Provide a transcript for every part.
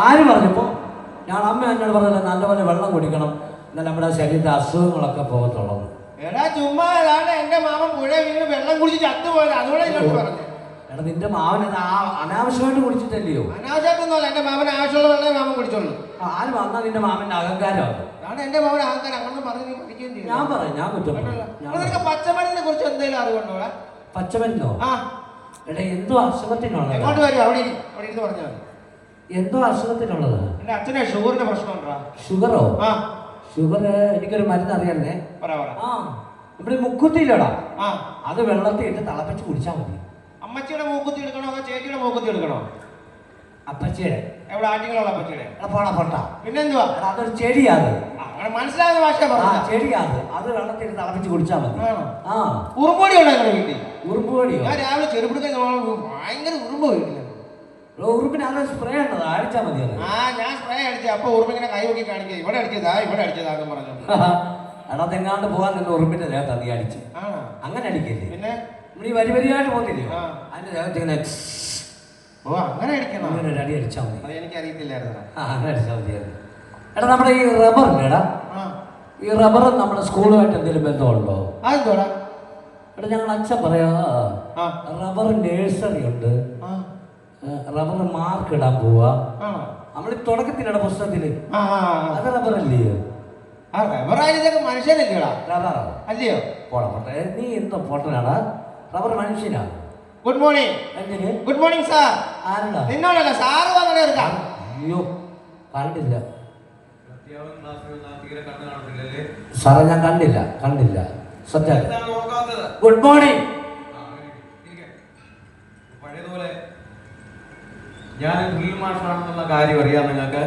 ആര് പറഞ്ഞപ്പോ? ഞാൻ അമ്മ എന്നോട് പറഞ്ഞത് നല്ലപോലെ വെള്ളം കുടിക്കണം, എന്നാൽ നമ്മുടെ ശരീരത്തെ അസുഖങ്ങളൊക്കെ പോകത്തുള്ളത്. എടാ ചുമ്മാ എന്റെ മാമൻ പുഴ വീണ് വെള്ളം കുടിച്ച് ചത്തുപോയത്, അതുകൂടെ എന്നോട് പറഞ്ഞു. എടാ നിന്റെ മാവന് അനാവശ്യമായിട്ട് കുടിച്ചിട്ടല്ലയോ? അനാവശ്യമായിട്ടൊന്നുമല്ല, എന്റെ മാമന് ആവശ്യമുള്ള വെള്ളമേ മാമൻ കുടിച്ചോളൂ. ആര് വന്നാൽ നിന്റെ മാമന്റെ അഹങ്കാരമാണ്. എന്റെ മാമൻ അഹങ്കാരം അങ്ങനെ പറഞ്ഞു നീ പഠിക്കുകയും ചെയ്യും. ഞാൻ പറയാം, ഞാൻ കുറ്റം. നിനക്ക് പച്ചമരുന്നിനെ കുറിച്ച് എന്തെങ്കിലും അറിവുണ്ടോ? പച്ചമരുന്നോ? ആ എടാ എന്തോ അസുഖത്തിനുള്ളത്. എങ്ങോട്ട് വരും? അവിടെ ഇരുന്ന് പറഞ്ഞാൽ മതി. എന്തോ അസുഖത്തിനുള്ളത്? എന്റെ അച്ഛനെ ഷുഗറിന്റെ പ്രശ്നമുണ്ടോ? ഷുഗറോ? ആ ഷുഗർ എനിക്കൊരു മരുന്ന് അറിയാല്ലേ. ആ നമ്മുടെ മുക്കുത്തിയില്ലടാ, ആ അത് വെള്ളത്തിൽ ഇട്ട് തിളപ്പിച്ച് കുടിച്ചാൽ മതി. അമ്മച്ചിയുടെ മൂക്കുത്തി എടുക്കണോ അതോ ചേച്ചിയുടെ മൂക്കുത്തി എടുക്കണോ? അപ്പച്ചിയുടെ. എവിടെ? ആറ്റിങ്ങളുള്ള അപ്പച്ചിയുടെ. പോടാ പൊട്ട. പിന്നെന്തുവാ? അതൊരു ചെടിയാണ്. അങ്ങനെ മനസ്സിലാകുന്ന ഭാഷ പറഞ്ഞു. ചെടിയാണ്, അത് വെള്ളത്തിൽ ഇട്ട് തിളപ്പിച്ച് കുടിച്ചാൽ മതി. ആ ഉറുമ്പൊടി ഉണ്ടോ നിങ്ങളുടെ വീട്ടിൽ? ഉറുമ്പൊടിയോ? ഞാൻ രാവിലെ ചെറുപ്പിടുക്കാൻ ഭയങ്കര ഉറുമ്പ് വീട്ടില്ല. ഉറുമ്പിന് അത് സ്പ്രേ ഉണ്ടത്, അടിച്ചാൽ മതി. ഞാൻ സ്പ്രേ അടിച്ചു. അപ്പൊ ഉറുമ്പിങ്ങനെ കൈ നോക്കി കാണിക്കുക, ഇവിടെ അടിച്ചതാ ഇവിടെ അടിച്ചതാന്ന് പറഞ്ഞു. എടാ തെങ്ങാണ്ട് പോകാൻ നിന്ന് ഉറുമ്പിന്റെ ദേഹത്ത് നീ അടിച്ച്. അങ്ങനെ അടിക്കല്ലേ, പിന്നെ നീ വരി വരിയായിട്ട് പോകത്തില്ലയോ? അതിന്റെ ദേഹത്ത് ഇങ്ങനെ അങ്ങനെ അടിക്കണം. അങ്ങനെ ഒരു അടി അടിച്ചാൽ മതി. അത് എനിക്ക് അറിയത്തില്ലായിരുന്നു. അങ്ങനെ അടിച്ചാൽ മതിയായിരുന്നു. എടാ നമ്മുടെ ഈ റബ്ബറില്ലേടാ, ഈ റബ്ബർ നമ്മുടെ സ്കൂളുമായിട്ട് എന്തെങ്കിലും ബന്ധമുണ്ടോ? അതെന്തോടാ? എടാ ഞങ്ങൾ അച്ഛൻ പറയാ റബ്ബർ നേഴ്സറി ഉണ്ട്, റബ്ബർ മാർക്ക് ഇടാൻ പോവാ. നമ്മൾ തുടക്കത്തിലൂടെ പുസ്തകത്തില് അത് റബ്ബറല്ലയോ? റബ്ബറായാലും മനുഷ്യനല്ലേടാ? റബ്ബറോ അല്ലയോ? പോടാ പൊട്ട, നീ എന്തോ പൊട്ടനാടാ. റബ്ബർ മനുഷ്യനാണ്. Good morning. എന്തിന് ഗുഡ് മോർണിംഗ് സാർ. ആരുണ്ടാ? നിന്നോടല്ല, സാറ് വന്നിട്ട് എടുക്കാം. അയ്യോ കണ്ടില്ല സാറേ, ഞാൻ കണ്ടില്ല സത്യം. Good morning. പഴയതുപോലെ ഞാൻ ഡ്രിൽ മാഷാണെന്നുള്ള കാര്യം അറിയാം നിങ്ങൾക്ക്?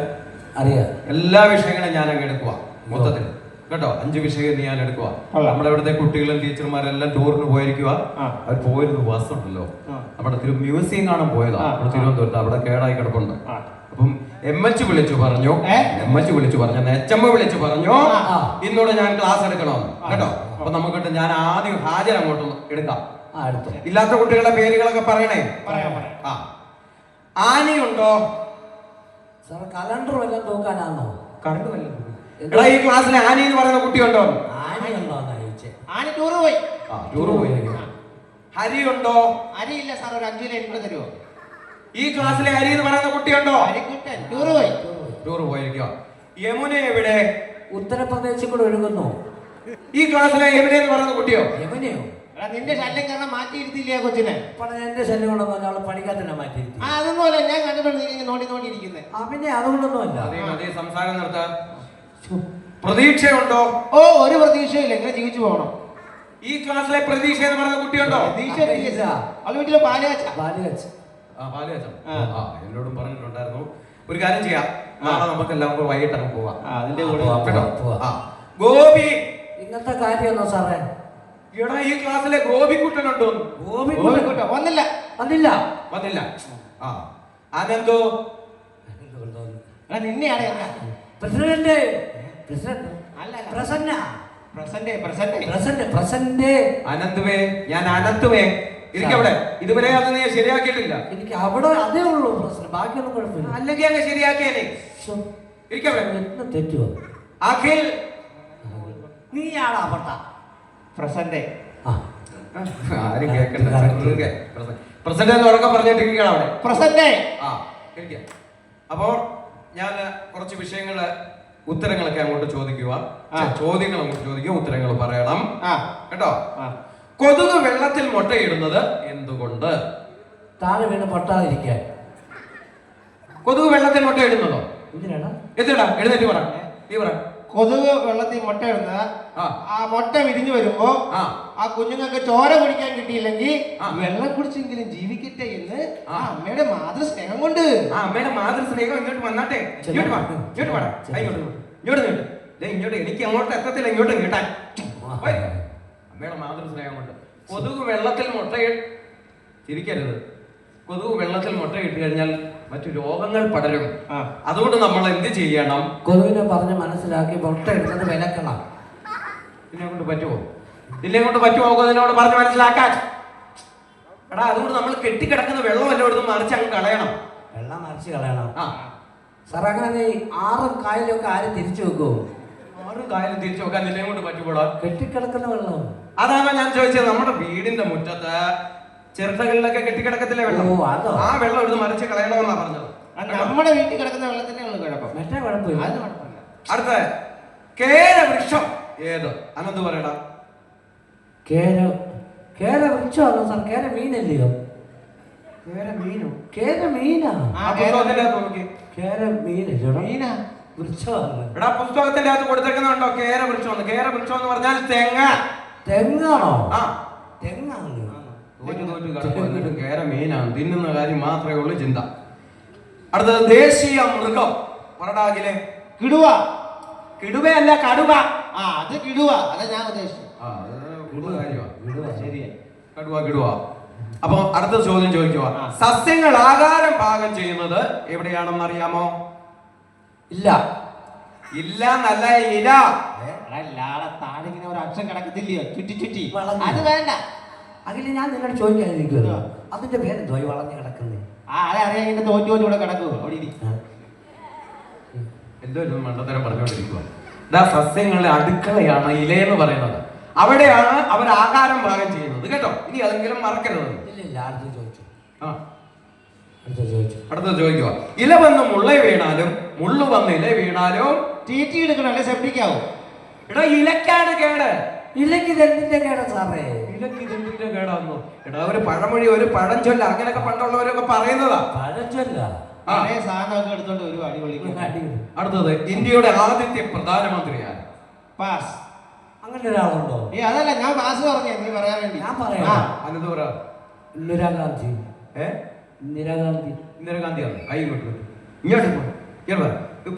അറിയാം. എല്ലാ വിഷയങ്ങളും ഞാൻ അങ്ങ് എടുക്കുക മൊത്തത്തിൽ കേട്ടോ. 5 വിഷയം ഞാൻ എടുക്കുക. നമ്മുടെ ഇവിടുത്തെ കുട്ടികളും ടീച്ചർമാരെല്ലാം ടൂറിന് പോയിരിക്കുക. അവർ പോയിരുന്ന ബസ് ഉണ്ടല്ലോ, നമ്മുടെ മ്യൂസിയം കാണാൻ പോയതാ തിരുവനന്തപുരത്ത്. അവിടെ കേടായി കിടപ്പുണ്ട്. അപ്പം എച്ച് വിളിച്ചു പറഞ്ഞു, എച്ചമ്മ വിളിച്ചു പറഞ്ഞു ഇന്നോട് ഞാൻ ക്ലാസ് എടുക്കണമെന്ന് കേട്ടോ. അപ്പൊ നമുക്കിട്ട് ഞാൻ ആദ്യം ഹാജർ അങ്ങോട്ട് എടുക്കാം. ഇല്ലാത്ത കുട്ടികളുടെ പേരുകളൊക്കെ പറയണേ. ആ ആനയുണ്ടോ? സാർ കലണ്ടർ വല്ലതും നോക്കാനാണോ? കറണ്ട് വല്ലതും ഈ ക്ലാസ്സിലെ ആനി എന്ന് പറയുന്ന കുട്ടിയുണ്ടോ? ആനി ടൂറ് പോയി. ടൂറ് പോയി. ഹരി ഉണ്ടോ? ഹരിയില്ല സാർ, ഒരു 5 ലൈൻ കൂടെ തരുമോ? ഈ ക്ലാസ്സിലെ ഹരി എന്ന് പറയുന്ന കുട്ടിയുണ്ടോ? ടൂറ് പോയി. ടൂറ് പോയിരിക്കുക. യമുന എവിടെ? ഉത്തർപ്രദേശിൽ കൂടെ ഒഴുകുന്നു. ഈ ക്ലാസ്സിലെ യമുന എന്ന് പറയുന്ന കുട്ടിയോ? യമുനയോ? നിന്റെ ശല്യം കാരണം മാറ്റിയിരുത്തില്ലേ കൊച്ചിനെ? എന്റെ ശല്യം കൊണ്ടൊന്നും അവളെ പഠിക്കാൻ തന്നെ മാറ്റിയിരുത്തി. അതൊന്നുമല്ല, ഞാൻ കണ്ടിട്ടുണ്ട് നോണ്ടിയിരിക്കുന്നത്. പിന്നെ അതുകൊണ്ടൊന്നും അല്ല. സംസാരം നിർത്താൻ പ്രതീക്ഷയുണ്ടോ? ഒരു പ്രതീക്ഷയില്ല, ഇങ്ങനെ ജീവിച്ചു പോകണം. ഈ ക്ലാസ്സിലെ പ്രതീക്ഷ എന്ന് പറയുന്ന കുട്ടിയുണ്ടോ? വീട്ടിലെ പാലുകാച്ച. എന്നോടും പറഞ്ഞിട്ടുണ്ടായിരുന്നു. ഒരു കാര്യം ചെയ്യാം, നാളെ നമുക്ക് എല്ലാവർക്കും വൈകിട്ട് അങ്ങ് പോവാം. അതിന്റെ കൂടെ ഗോപി. ഇന്നത്തെ കാര്യമാണോ സാറേ? എടാ ഈ ക്ലാസ്സിലെ ഗോപിക്കുട്ടനുണ്ടോ? ഗോപിക്കുട്ടൻ വന്നില്ല. അതെന്തോ നിന്നെയാണ് പ്രസിഡന്റ്. അനന്തുവേ, ഞാൻ അനന്തുവേ ഇരിക്കവിടെ. ഇതുവരെ അത് നീ ശരിയാക്കിയിട്ടില്ല. എനിക്ക് അവിടെ അതേ ഉള്ളൂ പ്രശ്നം, ബാക്കിയൊന്നും കുഴപ്പമില്ല. അല്ലെങ്കിൽ അങ്ങ് ശരിയാക്കിയേ. ഇരിക്കവിടെ. തെറ്റുവോ? അഖിൽ, നീയാണാ പൊട്ട. പ്രസന്റ്. ആരും കേൾക്കണ്ട. പ്രസന്റ് എന്ന് ഉറക്കെ പറഞ്ഞിട്ടിരിക്കണം അവിടെ. പ്രസന്റ്. അപ്പോ ഞാൻ കുറച്ച് വിഷയങ്ങള് ഉത്തരങ്ങളൊക്കെ അങ്ങോട്ട് ചോദിക്കുക. ചോദ്യങ്ങൾ അങ്ങോട്ട് ചോദിക്കുക, ഉത്തരങ്ങൾ പറയണം കേട്ടോ. കൊതുക് വെള്ളത്തിൽ മുട്ടയിടുന്നത് എന്തുകൊണ്ട്? താഴെ വീണ് പൊട്ടാതിരിക്കാൻ. കൊതുക് വെള്ളത്തിൽ മുട്ടയിടുന്നതോ? എന്തിനാ? എഴുന്നേറ്റ് പറ. നീ പറ. കൊതുക് വെള്ളത്തിൽ മുട്ടയിടുന്നത് ആ മുട്ട വിരിഞ്ഞു വരുമ്പോ ആ കുഞ്ഞുങ്ങൾക്ക് ചോര കുടിക്കാൻ കിട്ടിയില്ലെങ്കിൽ വെള്ളം കുടിച്ചെങ്കിലും ജീവിക്കട്ടെ എന്ന് അമ്മയുടെ മാതൃസ്നേഹം കൊണ്ട്. അമ്മയുടെ മാതൃസ്നേഹം ഇങ്ങോട്ട് വന്നാട്ടെ. ഇങ്ങോട്ട് എനിക്ക് അങ്ങോട്ട് എത്തത്തില്ല, ഇങ്ങോട്ട് കേട്ടാൻ. അമ്മയുടെ മാതൃസ്നേഹം കൊണ്ട്. കൊതുക് വെള്ളത്തിൽ ചിരിക്കരുത്. കൊതുക് വെള്ളത്തിൽ മുട്ടയിട്ട് കഴിഞ്ഞാൽ മറ്റു രോഗങ്ങൾ പടരും. അതുകൊണ്ട് നമ്മൾ എന്ത് ചെയ്യണം? കൊതുകിനെ പറഞ്ഞ് മനസ്സിലാക്കി മുട്ട എടുത്തത് വിലക്കണം. ഇതിനെ കൊണ്ട് പറ്റുമോ? കൊതുകിനോട് പറഞ്ഞ് മനസ്സിലാക്കാൻ. എടാ അതുകൊണ്ട് നമ്മൾ കെട്ടിക്കിടക്കുന്ന വെള്ളം എല്ലാം എടുത്ത് മറിച്ച് അങ്ങ് കളയണം. വെള്ളം മറിച്ച് കളയണം. സാർ അങ്ങനെ 6 കായലൊക്കെ ആരും തിരിച്ചു വെക്കുമോ? 6 കായലും തിരിച്ചു വെക്കാൻ നിന്നെ കൊണ്ട് പറ്റുമ്പോഴോ? കെട്ടിക്കിടക്കുന്ന വെള്ളം. അതാണ് ഞാൻ ചോദിച്ചത്. നമ്മുടെ വീടിന്റെ മുറ്റത്ത് ചിരട്ടകളിലൊക്കെ കെട്ടിക്കിടക്കത്തില്ലേ വെള്ളം? ആ വെള്ളം എടുത്ത് മറിച്ച് കളയണമെന്നാ പറഞ്ഞത്. നമ്മുടെ വീട്ടിൽ കിടക്കുന്ന വെള്ളത്തിന്റെ കുഴപ്പം. മറ്റേ കുഴപ്പമില്ല. അത് കുഴപ്പമില്ല. അടുത്ത കേരവൃക്ഷം ഏത്? അനന്ത് പറയടാ. കേര വൃക്ഷമാണോ സാർ? കേര മീനല്ലയോ? കേര മീനാ. കേര മീനാ വൃക്ഷമാണ്. എടാ പുസ്തകത്തിന്റെ അകത്ത് കൊടുത്തേക്കുന്നുണ്ടോ കേരവൃക്ഷം? കേരവൃക്ഷം എന്ന് പറഞ്ഞാൽ തെങ്ങാണോ? ആ തെങ്ങാണ്. എന്നിട്ടും കേര മീനാണ്. തിന്നുന്ന കാര്യം മാത്രമേ ഉള്ളൂ ചിന്ത. അടുത്തത് ദേശീയ മൃഗം പറടാകിലെ. കിടുവയല്ല കടുവ. അത് കിടുവ. അതാ ഞാൻ ഉദ്ദേശിച്ചത്. കിടുവ. അപ്പൊ അടുത്ത ചോദ്യം ചോദിക്കുക. സസ്യങ്ങൾ ആഹാരം പാകം ചെയ്യുന്നത് എവിടെയാണെന്ന് അറിയാമോ? ഇല്ല എന്നല്ല ഇല. താഴെ ഒരു അക്ഷം കിടക്കത്തില്ലയോ ചുറ്റി അത് വേണ്ട. അതില് ഞാൻ നിന്നോട് ചോദിക്കാതിരിക്കുമല്ലോ, അതിന്റെ പേരെന്തോ വളഞ്ഞു കിടക്കുന്നത്? അതറിയാം. ഇങ്ങനെ തോറ്റൂടെ കിടക്കുമോ? അവിടെ എന്തോ മണ്ടത്തരം പറഞ്ഞുകൊണ്ടിരിക്കുക. സസ്യങ്ങളുടെ അടുക്കളയാണ് ഇലയെന്ന് പറയുന്നത്. അവിടെയാണ് അവർ ആഹാരം പാകം ചെയ്യുന്നത് കേട്ടോ. ഇനി അതെങ്കിലും മറക്കരുത്. അടുത്ത ചോദിക്കുക. ഇല വന്ന് മുള്ള വീണാലും മുള്ളു വന്ന് ഇല വീണാലും തീറ്റി എടുക്കണല്ലേ സെപ്റ്റിക്കാവും. എടാ ഇലക്കാണ് കേട്. ഇലക്ക് ഇതെന്തിന്റെ കേടാ സാറേ? ഇലക്ക് ഇതെന്തിന്റെ കേടാന്നു? എടാ ഒരു പഴമൊഴി, ഒരു പഴഞ്ചൊല്ല, അങ്ങനെയൊക്കെ പണ്ടുള്ളവരൊക്കെ പറയുന്നതാ. പഴഞ്ചൊല്ല സാധനമൊക്കെ എടുത്തോണ്ട് ഒരു അടിപൊളി. അടുത്തത് ഇന്ത്യയുടെ ആദ്യത്തെ പ്രധാനമന്ത്രിയാണ്. പാസ്. അങ്ങനെ ഒരാളുണ്ടോ? അതല്ല ഞാൻ പാസ് പറഞ്ഞു. നീ പറയാൻ വേണ്ടി ഞാൻ പറയാം. അനന്ത് പറ. ഇന്ദിരാഗാന്ധി. ഇന്ദിരാഗാന്ധി. ഇന്ദിരാഗാന്ധിയാണ്. കൈ കൊട്ടു. ഇങ്ങോട്ട്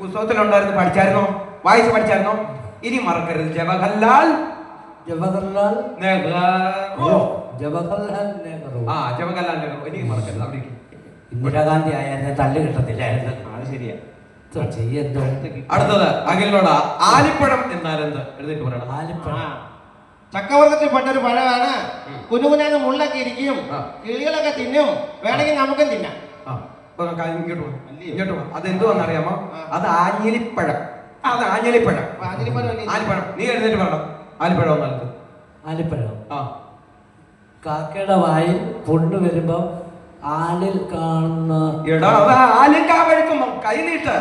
പുസ്തകത്തിലുണ്ടായിരുന്നു. പഠിച്ചായിരുന്നോ? വായിച്ച് പഠിച്ചായിരുന്നോ? ഇനി മറക്കരുത്. ജവഹർലാൽ നെഹ്റു. ഇനി മറക്കരുത്. അവിടെ ഇന്ദിരാഗാന്ധി ആയിരുന്നു തല്ല് കിട്ടത്തില്ലായിരുന്നു. അത് ശരിയാ. അടുത്തത് അഖിലോട. ആലിപ്പഴം എന്നാൽ എന്ത്? എഴുതിട്ട് പറയണം. ചക്കവർഗത്തിൽപ്പെട്ട ഒരു പഴമാണ്. കുനുകുനാന്ന് മുള്ളൊക്കെ ഇരിക്കും. കിളികളൊക്കെ തിന്നും. വേണമെങ്കിൽ നമുക്കും തിന്നാം. അതെന്തുവാന്നറിയാമോ? അത് ആഞ്ഞിലിപ്പഴം. ആഞ്ഞിലിപ്പഴം. നീ എഴുന്നേറ്റ് പറയണം. ആലിപ്പഴം ഒന്നടുത്ത്. ആലിപ്പഴം. കാക്കയുടെ വായിൽ പൊണ്ണു വരുമ്പോ ആലിൽ കാണുന്ന ആലിക്കാ വഴുക്കുമ്പോ കൈ നീട്ട്.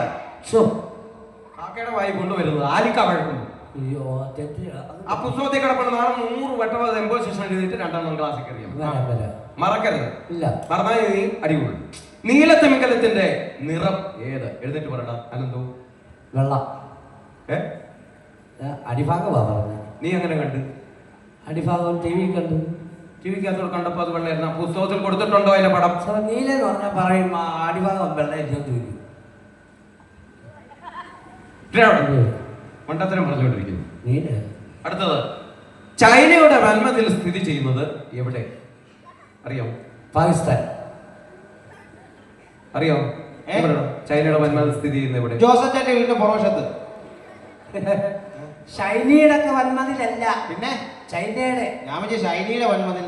കാക്കയുടെ വായി കൊണ്ടുവരുന്നത് ആലിക്കാ വഴുക്കുമ്പോ. അയ്യോ ആ പുസ്തകത്തിൽ കിടപ്പെടുന്ന 100 വട്ടം അത് എംബോസിഷൻ എഴുതിയിട്ട് 2 ക്ലാസ്സിൽ കയറിയാം. മറക്കരുത്. ഇല്ല മറന്നാൽ നീ അടിപൊളി. നീലത്തിമിംഗലത്തിന്റെ നിറം ഏത്? എഴുന്നേറ്റ് പറയണ്ട. അനന്തു. വെള്ള. അടിഭാഗമാ പറഞ്ഞത്. നീ എങ്ങനെ കണ്ട്? അടിഭാഗം ടി വി കണ്ടു. ടി വിക്കകത്തോട് കണ്ടപ്പോ അത് വെള്ളമായിരുന്നു. പുസ്തകത്തിൽ കൊടുത്തിട്ടുണ്ടോ അതിന്റെ പടം? നീലെന്ന് പറഞ്ഞാൽ പറയും അടിഭാഗം വെള്ളമായിരിക്കും. മണ്ടത്തരം പറഞ്ഞുകൊണ്ടിരിക്കുന്നു. നീല. അടുത്തത് ചൈനയുടെ വൻമതിൽ സ്ഥിതി ചെയ്യുന്നത് എവിടെ? അറിയോ? പാകിസ്ഥാൻ. അറിയോ? ചൈനയുടെ വൻമതിൽ സ്ഥിതി ചെയ്യുന്നത് എവിടെ? ജോസഫിന്റെ വീടിന്റെ പുറവശത്ത്. ചൈനയുടെ ഒക്കെ വൻമതിലല്ല, പിന്നെ ചൈനയുടെ. ഞാൻ ചൈനയുടെ വൻമതിൽ.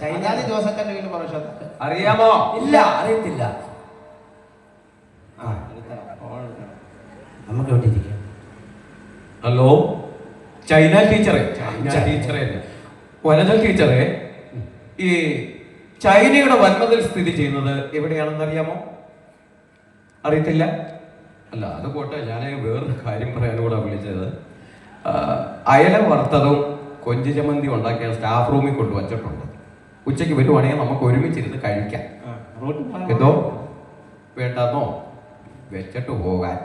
ചൈന ജോസഫിന്റെ വീടിന്റെ പുറവശത്ത്. അറിയാമോ? ഇല്ല, അറിയത്തില്ല. നമുക്ക് എവിടെ ഇരിക്കാം? ഹലോ ചൈന ടീച്ചറെ. വനജ ടീച്ചറെ, ഈ ചൈനയുടെ വൻമതിൽ സ്ഥിതി ചെയ്യുന്നത് എവിടെയാണെന്ന് അറിയാമോ? അറിയത്തില്ല. അല്ല അത് പോട്ടെ, ഞാൻ വേറൊരു കാര്യം പറയാനുകൂടെ വിളിച്ചത്. അയല വറുത്തതും കൊഞ്ച് ചമ്മന്തി ഉണ്ടാക്കിയ സ്റ്റാഫ് റൂമിൽ കൊണ്ട് വച്ചിട്ടുണ്ട്. ഉച്ചയ്ക്ക് വരുവാണെങ്കിൽ നമുക്ക് ഒരുമിച്ചിരുന്ന് കഴിക്കാം. എന്തോ വേണ്ടെന്നോ? വെച്ചിട്ട് പോകാൻ.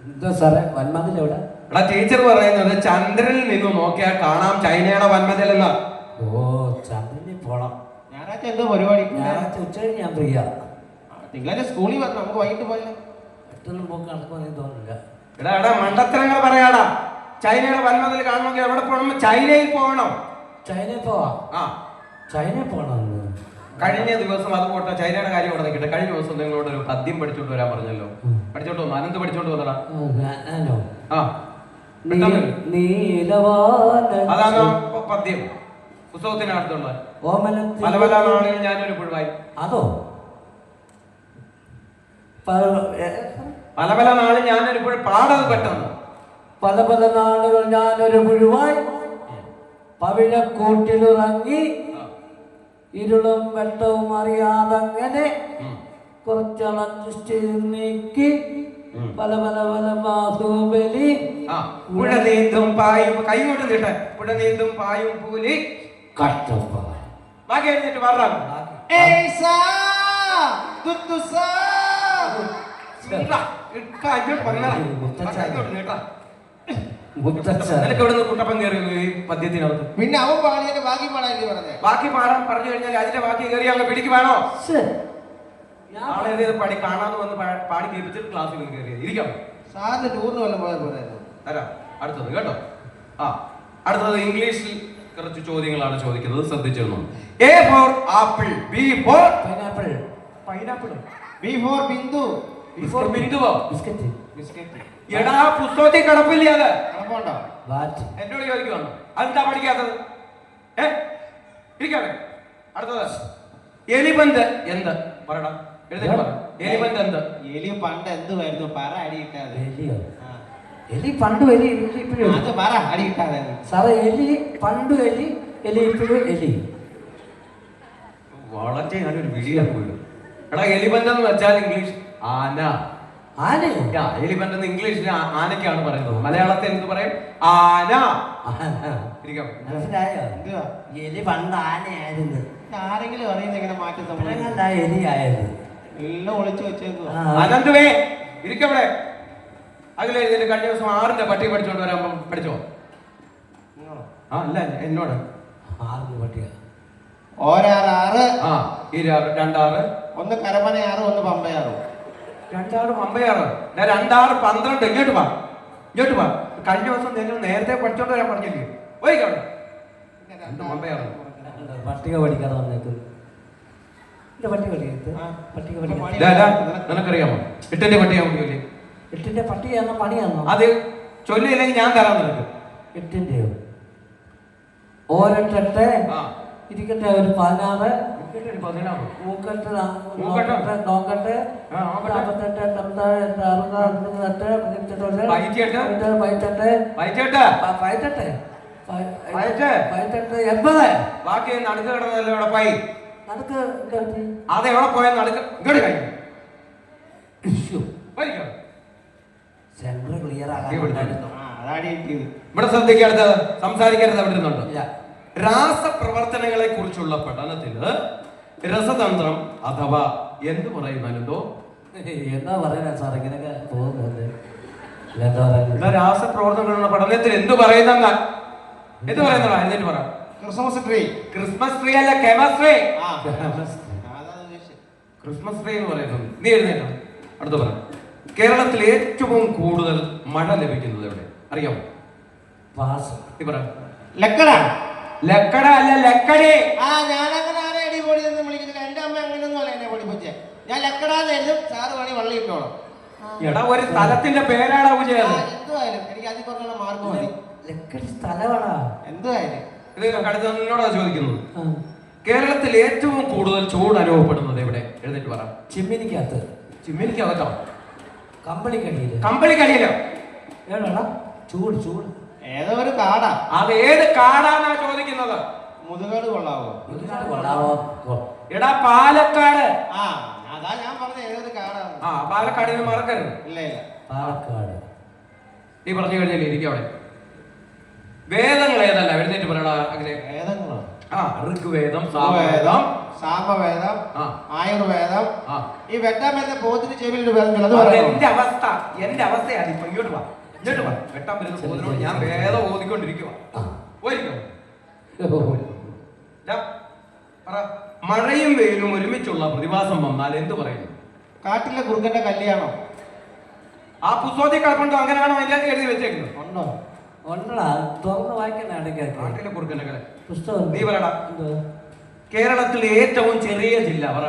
എന്താ സാറേ വൻമതിൽ എവിടെ? എടാ ടീച്ചർ പറയുന്നത് ചന്ദ്രനിൽ നിന്ന് നോക്കിയാൽ കാണാം ചൈനയുടെ വൻമതിൽ എന്ന്. ഓ ചന്ദ്രനിൽ പോണം. ഞായറാഴ്ച എന്തോ പരിപാടി? ഞായറാഴ്ച ഉച്ചകഴിഞ്ഞ് ഞാൻ ഫ്രീയാ. തിങ്കളാഴ്ച സ്കൂളിൽ വരണം. നമുക്ക് വൈകിട്ട് പോയാലോ? പെട്ടെന്ന് പോക്ക് നടക്കുമെന്ന് തോന്നുന്നില്ല. എടാ മണ്ടത്തരങ്ങൾ പറയാടാ. ചൈനയുടെ വൻമതിൽ കാണണമെങ്കിൽ എവിടെ പോകണം? ചൈനയിൽ പോകണം. ചൈനയിൽ പോവാം. ചൈനയിൽ പോകണം. കഴിഞ്ഞ ദിവസം അത് പോട്ടെ, ചൈനയുടെ കാര്യം ഇവിടെ നിൽക്കട്ടെ. കഴിഞ്ഞ ദിവസം നിങ്ങളോട് ഒരു പദ്യം പഠിച്ചോണ്ട് വരാൻ പറഞ്ഞല്ലോ. പഠിച്ചോണ്ട് വന്നു. അനന്ത് പഠിച്ചോണ്ട് വന്നടാ. അതാണോ പദ്യം? പുസ്തകത്തിനകത്തുള്ള പല പല നാളുകളിൽ ഞാനൊരു പുഴുവായി. അതോ പല പല നാള് ഞാനൊരു പാടത് പെട്ടെന്ന്. പല പല നാളുകൾ ഞാനൊരു പുഴുവായി പവിഴക്കൂട്ടിലുറങ്ങി ഇരുളും വെട്ടവും അറിയാതങ്ങനെ കുറച്ചളഞ്ഞ് നീക്കി പല പല പല ബാഹുബലി പുഴ നീന്തും പായും കൈകൊണ്ട് നീട്ടെ പുഴ നീന്തും പായും പൂലി കഷ്ടപ്പാട്. ബാക്കി എഴുതിട്ട് പറഞ്ഞാൽ കുട്ടപ്പൻ കയറി ഈ പദ്യത്തിനകത്ത്. പിന്നെ അവൻ പാടിയതിന്റെ ബാക്കി പാടാനല്ലേ പറഞ്ഞത്? ബാക്കി പാടാൻ പറഞ്ഞു കഴിഞ്ഞാൽ അതിന്റെ ബാക്കി കയറി അങ്ങ് പിടിക്ക് വേണോ? നാളെ പടി കാണാതെ വന്ന് പാടി കേൾപ്പിച്ചിട്ട് ക്ലാസ്സിൽ കയറി ഇരിക്കാം. സാറിന് ടൂറിന് വല്ലതും പോയാൽ പോരായിരുന്നു. തരാം. അടുത്തത് കേട്ടോ. അടുത്തത് ഇംഗ്ലീഷിൽ കുറച്ച് ചോദ്യങ്ങളാണ് ചോദിക്കുന്നത്, ശ്രദ്ധിച്ചിരുന്നു. A for apple, B for pineapple, pineapple, B for Bindu, B for ബിന്ദുവോ? ബിസ്ക്കറ്റ്. ബിസ്ക്കറ്റ്. എടാ പുസ്തകത്തിൽ കിടപ്പില്ല അത്. കിടപ്പുണ്ടോ? ബാറ്റ്. എന്നോട് ചോദിക്കുവാണ് അതെന്താ പഠിക്കാത്തത്? ഇരിക്കാണ്. അടുത്തത് എലിപന്ത് എന്ത് പറയടാ, എഴുതിട്ട് പറ. എലിപന്ത് എന്ത്? എലി പണ്ട് എന്തുവായിരുന്നു? പറ അടിയിട്ടാതെ. എലിയോ? എലി പണ്ടും എലി ഇപ്പോഴും. അത് പറ അടിയിട്ടാതെ. സാറേ എലി പണ്ടും എലി, എലി ഇപ്പോഴും എലി. വളരെ ഞാനൊരു വിളിയാൻ പോയി. എടാ എലിപന്ത് എന്ന് വെച്ചാൽ ഇംഗ്ലീഷ് ആന. ആനയോ? എലിപന്ത് എന്ന് ഇംഗ്ലീഷിൽ ആനയ്ക്കാണ് പറയുന്നത്. മലയാളത്തിൽ എന്ത് പറയും? ആന. മനസ്സിലായോ? എലി പണ്ട് ആനയായിരുന്നു. ആരെങ്കിലും അറിയുന്ന എങ്ങനെ മാറ്റം എലി ആയത് എല്ലാം ഒളിച്ചു വെച്ചേക്കുക. അനന്തുവേ ഇരിക്കവിടെ. അതിലെ കഴിഞ്ഞ ദിവസം 6ന്റെ പട്ടിക പഠിച്ചോണ്ട് വരാൻ പഠിച്ചോ? അല്ല എന്നോട് 6 പട്ടിക. ഒരാറ് 6, ഈ 2 ഒന്ന് കരമന 6, ഒന്ന് പമ്പ 6. 2 പമ്പ 6, 2 12. ഇങ്ങോട്ട് വാ, ഇങ്ങോട്ട് വാ. കഴിഞ്ഞ ദിവസം നിങ്ങൾ നേരത്തെ പഠിച്ചോണ്ട് വരാൻ പറഞ്ഞില്ലേ? പോയിക്കവിടെ. 2 പമ്പ 6 പട്ടിക പഠിക്കാതെ വന്നേക്ക്. പട്ടിക നിനക്കറിയാമോ 8ന്റെ പട്ടിക? 8ന്റെ പട്ടികയാണോ പണിയാണോ? അത് ചൊല്ലിയില്ലെങ്കിൽ ഞാൻ തരാൻ നിനക്ക്. 8ന്റെയോ? ഓരട്ടെ ഇരിക്കട്ടെ ഒരു 16. മൂക്കട്ട് നോക്കട്ടെ 48 ബാക്കി നടുക്ക് കിടന്നല്ലോ ഇവിടെ പൈ. നടുക്ക് അതെവിടെ പോയാൽ നടുക്ക് ഇങ്ങോട്ട് കഴിഞ്ഞു. സെന്റർ ക്ലിയർ ആകാൻ ഇവിടെ ശ്രദ്ധിക്കരുത്, സംസാരിക്കരുത്. അവിടെ ഇരുന്നുണ്ട്. രാസപ്രവർത്തനങ്ങളെ കുറിച്ചുള്ള പഠനത്തിന് രസതന്ത്രം അഥവാ എന്ത് പറയുന്നോ എന്താ പറയുന്നത് സാർ? ഇങ്ങനെയൊക്കെ പോകുന്നത് രാസപ്രവർത്തനങ്ങളുടെ പഠനത്തിൽ എന്ത് പറയുന്ന എന്ത് പറയുന്നതാ? എന്നിട്ട് പറ. Christmas tree. ക്രിസ്മസ് ട്രീ അല്ല, കെമിസ്ട്രി. ക്രിസ്മസ് ട്രീ എന്ന് പറയുന്നത്. നീ എഴുന്നേറ്റോ. അടുത്ത പറ. കേരളത്തിൽ ഏറ്റവും കൂടുതൽ മഴ ലഭിക്കുന്നത് എവിടെ അറിയാമോ? നീ പറ. ലക്കട. ലക്കട അല്ല, ലക്കടി. ഞാനങ്ങനെ ആരെ അടിപൊളി എന്ന് വിളിക്കുന്നില്ല. എന്റെ അമ്മ അങ്ങനെയൊന്നും അല്ല എന്നെ പഠിപ്പിച്ചേ. ഞാൻ ലക്കടാന്ന് എഴുതും, സാറ് പണി വള്ളി ഇട്ടോളാം. എടാ ഒരു സ്ഥലത്തിന്റെ പേരാണ് പൂജയത്. എന്തുവായാലും എനിക്ക് അതിൽ കുറഞ്ഞുള്ള മാർക്ക് മതി. ലക്കടി സ്ഥലമാണോ? എന്തുവായാലും ഇത് നിന്നോടാ ചോദിക്കുന്നത്. കേരളത്തിൽ ഏറ്റവും കൂടുതൽ ചൂട് അനുഭവപ്പെടുന്നത് എവിടെ? എഴുന്നേറ്റ് പറ. ചിമ്മിനിക്കകത്ത്. ചിമ്മിനിക്കകത്തോ? കമ്പളിക്കടിയില്. കമ്പളിക്കടിയിലോ? ഏടാ ചൂട് ചൂട് ഏതോ ഒരു കാടാ. അത് ഏത് കാടാന്നാ ചോദിക്കുന്നത്? മുതുകാട് കൊള്ളാവോ? മുതുകാട് കൊള്ളാവോ? എടാ പാലക്കാട്. അതാ ഞാൻ പറഞ്ഞ ഏതൊരു കാടാണ്. പാലക്കാടിന് മറക്കരുത്. ഇല്ല ഇല്ല, പാലക്കാട്. നീ പറഞ്ഞു കഴിഞ്ഞാൽ ഇരിക്കും അവിടെ. വേദങ്ങൾ ഏതല്ല? എഴുന്നേറ്റ് പറയടാ. അങ്ങനെ വേദങ്ങളോ? ഋഗ്വേദം, സാമവേദം, സാമവേദം, ആയുർവേദം. ഈ വെട്ടാൻ വരുന്ന പോത്തിന് ചെവിയിൽ വേദം. എന്റെ അവസ്ഥ, എന്റെ അവസ്ഥയാണ് ഇപ്പൊ. ഇങ്ങോട്ട് വാ, ഇങ്ങോട്ട് വാ. വെട്ടാൻ വരുന്ന പോതിനോട് ഞാൻ വേദം ഓതിക്കൊണ്ടിരിക്കുക. മഴയും വെയിലും ഒരുമിച്ചുള്ള പ്രതിഭാസം വന്നാൽ എന്ത് പറയുന്നു? കാട്ടിലെ കുറുക്കന്റെ കല്യാണം. ആ പുസ്തകത്തിൽ കിടപ്പുണ്ടോ? അങ്ങനെയാണോ അതിന്റെ എഴുതി വെച്ചേക്കുന്നത്? ഉണ്ടോ? ഉണ്ടടാ, തുറന്ന് വായിക്കുന്ന കാട്ടിലെ കുറുക്കന്റെ കല പുസ്തകം. നീ പറയടാ. കേരളത്തിലെ ഏറ്റവും ചെറിയ ജില്ല പറ.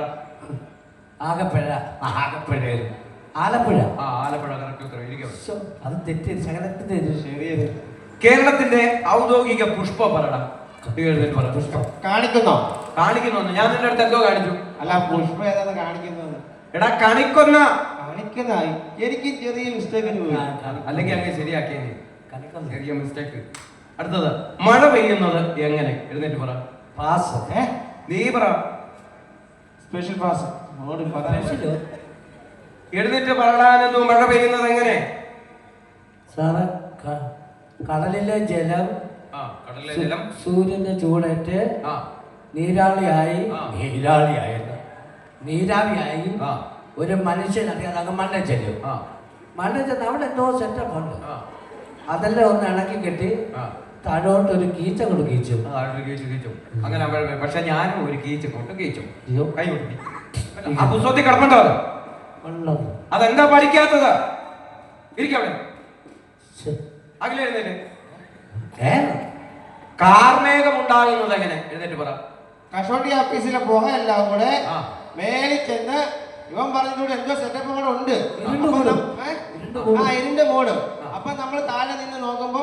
ആലപ്പുഴ. ആലപ്പുഴ. ആലപ്പുഴ കറക്റ്റ് ഉത്തരം. അത് തെറ്റ്, ശകലത്തിന്റെ ശരിയത്. കേരളത്തിന്റെ ഔദ്യോഗിക പുഷ്പം പറയടാ. പുഷ്പം കാണിക്കുന്നോ? കാണിക്കുന്നു. ഞാൻ നിന്റെ അടുത്ത് എന്തോ കാണിച്ചു. അല്ല, പുഷ്പം ഏതാണ് കാണിക്കുന്നത്? എടാ കണിക്കൊന്ന. കണിക്കനായി എനിക്ക് ചെറിയ മിസ്റ്റേക്ക് പോയി. അല്ലെങ്കിൽ അങ്ങ് ശരിയാക്കിയേ കണിക്കുന്നു. ചെറിയ മിസ്റ്റേക്ക്. അടുത്തത് മഴ പെയ്യുന്നത് എങ്ങനെ? എഴുന്നേറ്റ് പറ. പാസ്. നീ പറ. Special pass. സ്പെഷ്യലോ? എഴുന്നേറ്റ് പറയാനെന്നു മഴ പെയ്യുന്നത് എങ്ങനെ? സാറ് കടലിലെ ജലം കടലിലെ ജലം സൂര്യന്റെ ചൂടേറ്റ് ആ നീരാളിയായി ആ. നീരാവിയായി ഒരു മനുഷ്യൻ അറിയാതെ മണ്ണിൽ ചെല്ലും. മണ്ണിൽ ചെന്ന് അവിടെ എന്തോ സെറ്റപ്പ് ഉണ്ട്. അതെല്ലാം ഒന്ന് ഇണക്കി കെട്ടി താഴോട്ട് ഒരു കീച്ച കൊണ്ട് കീച്ചു. അങ്ങനെ പക്ഷെ ഞാനും ഒരു കീച്ച കൊണ്ട് കീച്ചു. അയ്യോ, കൈ കൊടുക്കി. ആ പുസ്തകത്തിൽ കിടപ്പുണ്ടോ അത്? ഉള്ളത്. അതെന്താ പഠിക്കാത്തത്? ഇരിക്കവിടെ. അകലെഴുന്നേറ്റ്. കാർമേഘം ഉണ്ടാകുന്നത് എങ്ങനെ? എഴുന്നേറ്റ് പറ. കഷോട്ടി ഓഫീസിലെ പുകയെല്ലാം കൂടെ മേലിൽ ചെന്ന് ഇവൻ പറഞ്ഞിട്ട് എന്തോ സെറ്റപ്പ് കൂടെ ഉണ്ട്. ഇരുണ്ട് മോഡ്. അപ്പൊ നമ്മൾ താഴെ നിന്ന് നോക്കുമ്പോ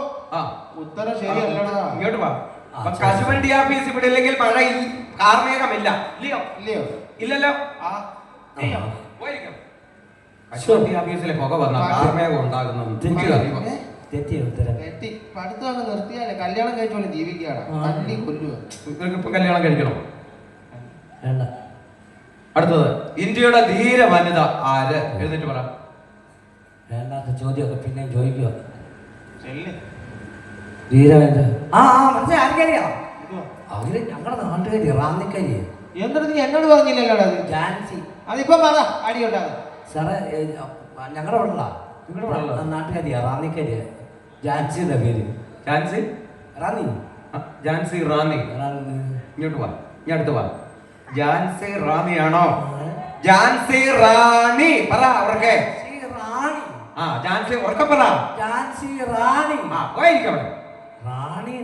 ഉത്തരം ശരിയല്ലടാ. ഇങ്ങോട്ട് വാ. കശുവണ്ടി ഓഫീസ് ഇവിടെ ഇല്ലെങ്കിൽ മഴ കാർമേഘമില്ല. ഇല്ലയോ? ഇല്ലയോ? ഇല്ലല്ലോ. കശുവണ്ടി ഓഫീസിലെ പുക വന്ന കാർമേഘം ഉണ്ടാകുന്നത് തെറ്റിയ ഉത്തരം. പഠിത്തം അങ്ങ് നിർത്തിയാലേ കല്യാണം കഴിച്ചോളെ ജീവിക്കുകയാണ്. തല്ലി കൊല്ലുക. ഇപ്പൊ കല്യാണം കഴിക്കണം. വേണ്ട. അടുത്തത് ഇന്ത്യയുടെ ധീര വനിത ആര്? എഴുന്നേറ്റ് പറ. വേണ്ടാത്ത ചോദ്യമൊക്കെ പിന്നെ ചോദിക്കുക. ധീരവനിത മനസ്സിലായി. ആർക്കറിയാം? അവര് ഞങ്ങളുടെ നാട്ടുകാരി, റാന്നിക്കാരി. എന്നിട്ട് നീ എന്നോട് പറഞ്ഞില്ലല്ലോ അത്. ജാൻസി. അതിപ്പോ പറ അടി ഉണ്ടാകും. സാറേ ഞങ്ങളുടെ ഉള്ള നാട്ടുകാരിയാ, റാന്നിക്കാരിയാ. ജാൻസിയുടെ പേര്. ജാൻസി റാന്നി. ജാൻസി റാന്നി. ഇങ്ങോട്ട് വാ. ഇനി അടുത്ത് വാ. ജാൻസി റാണിയാണോ? ജാൻസി റാണി പറ അവർക്ക്. റാണി. ജാൻസി ഉറക്കെ പറ. ജാൻസി റാണി. പോയിരിക്കവിടെ. റാണി.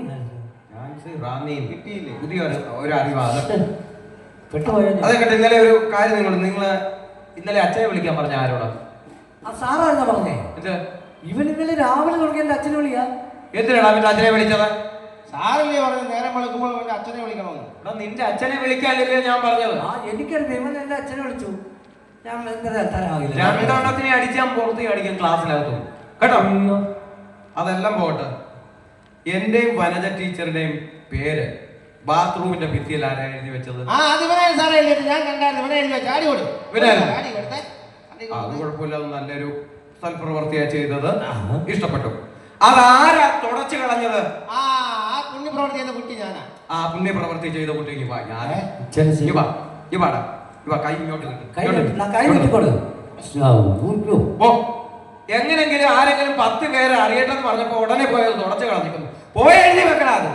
ജാൻസി റാണി കിട്ടിയില്ലേ? പുതിയൊരു അറിവാണ്. പെട്ടുപോയ. അതെ കേട്ടോ. ഇന്നലെ ഒരു കാര്യം നിങ്ങൾ ഇന്നലെ അച്ഛനെ വിളിക്കാൻ പറഞ്ഞ ആരോടാ? സാറായിരുന്നാ പറഞ്ഞേ. എന്ത്? ഇവൻ ഇന്നലെ രാവിലെ തുടങ്ങി എന്റെ അച്ഛനെ വിളിയാ. എന്തിനാണ് അവന്റെ അച്ഛനെ വിളിച്ചത്? സാറല്ലേ പറഞ്ഞു നേരം വിളിക്കുമ്പോൾ അവന്റെ അച്ഛനെ വിളിക്കണമെന്ന്. നിന്റെ അച്ഛനെ വിളിക്കാനല്ലേ ഞാൻ പറഞ്ഞത്? എനിക്കറിയാം. ഇവൻ എന്റെ അച്ഛനെ വിളിച്ചു. ഞാൻ എത്താനാവില്ല. രണ്ടെണ്ണത്തിനെ അടിച്ചാൻ പുറത്ത് അടിക്കാൻ ക്ലാസ്സിനകത്തു കേട്ടോ. അതെല്ലാം പോട്ടെ. എന്റെയും വനജ ടീച്ചറുടെയും പേര് ബാത്റൂമിന്റെ ഭിത്തിയിൽ ആരാ എഴുതി വെച്ചത്? ഞാൻ കണ്ടായിരുന്നു. അത് കുഴപ്പമില്ല. നല്ലൊരു സൽപ്രവർത്തിയാ ചെയ്തത്. ഇഷ്ടപ്പെട്ടു. അതാരാ തുടച്ചു കളഞ്ഞത്? പുണ്യപ്രവർത്തി ചെയ്ത കുട്ടി ഞാനാ. പുണ്യപ്രവർത്തി ചെയ്ത കുട്ടിക്ക് വാ. ഞാന് കൈ ഇങ്ങോട്ട് എങ്ങനെങ്കിലും ആരെങ്കിലും 10 പേരെ അറിയട്ടെന്ന് പറഞ്ഞപ്പോ ഉടനെ പോയത് തുടച്ചു കളഞ്ഞിരിക്കുന്നു. പോയി എഴുതി വെക്കണ. അത്